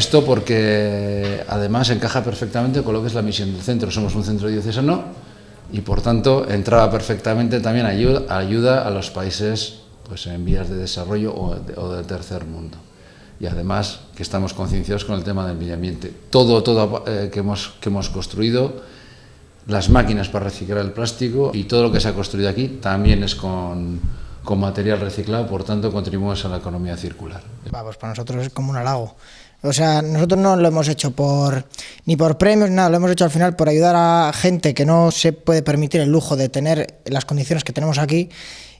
Esto porque además encaja perfectamente con lo que es la misión del centro. Somos un centro diocesano y por tanto entraba perfectamente también ayuda a los países pues, en vías de desarrollo o del tercer mundo. Y además que estamos concienciados con el tema del medio ambiente. Todo que hemos construido, las máquinas para reciclar el plástico y todo lo que se ha construido aquí también es con material reciclado, por tanto contribuimos a la economía circular. Pues para nosotros es como un halago. O sea, nosotros no lo hemos hecho ni por premios, nada, lo hemos hecho al final por ayudar a gente que no se puede permitir el lujo de tener las condiciones que tenemos aquí,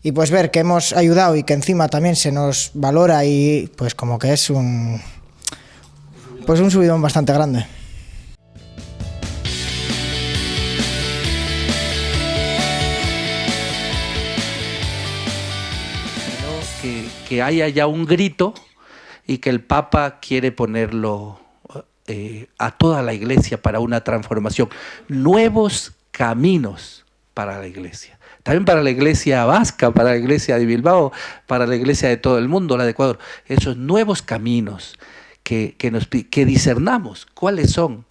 y pues ver que hemos ayudado y que encima también se nos valora, y pues como que es un subidón bastante grande. Que haya ya un grito y que el Papa quiere ponerlo a toda la Iglesia para una transformación. Nuevos caminos para la Iglesia. También para la Iglesia vasca, para la Iglesia de Bilbao, para la Iglesia de todo el mundo, la de Ecuador. Esos nuevos caminos que discernamos cuáles son.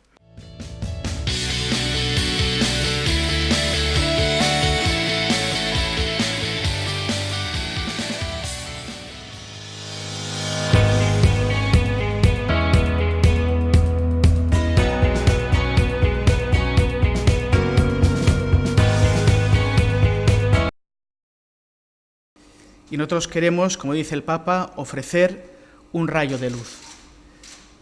Y nosotros queremos, como dice el Papa, ofrecer un rayo de luz,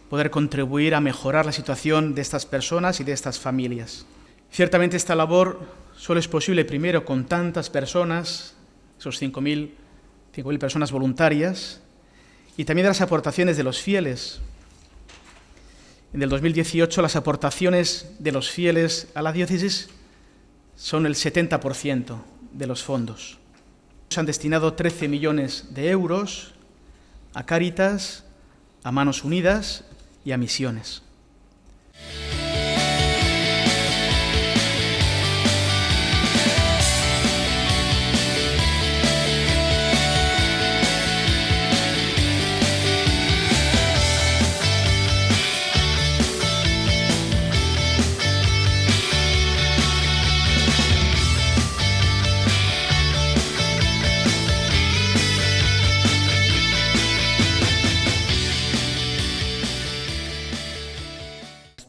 poder contribuir a mejorar la situación de estas personas y de estas familias. Ciertamente esta labor solo es posible primero con tantas personas, esos 5.000 personas voluntarias, y también de las aportaciones de los fieles. En el 2018 las aportaciones de los fieles a la diócesis son el 70% de los fondos. Se han destinado 13 millones de euros a Cáritas, a Manos Unidas y a misiones.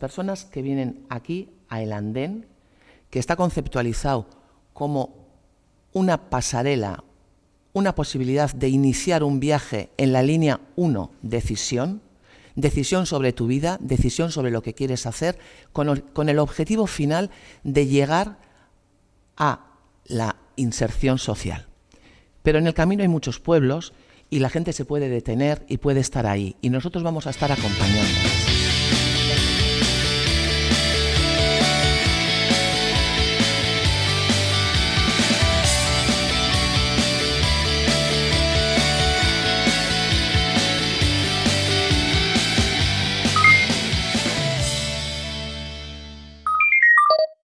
Personas que vienen aquí a El Andén, que está conceptualizado como una pasarela, una posibilidad de iniciar un viaje en la línea 1, decisión sobre tu vida, decisión sobre lo que quieres hacer, con el objetivo final de llegar a la inserción social. Pero en el camino hay muchos pueblos y la gente se puede detener y puede estar ahí, y nosotros vamos a estar acompañando.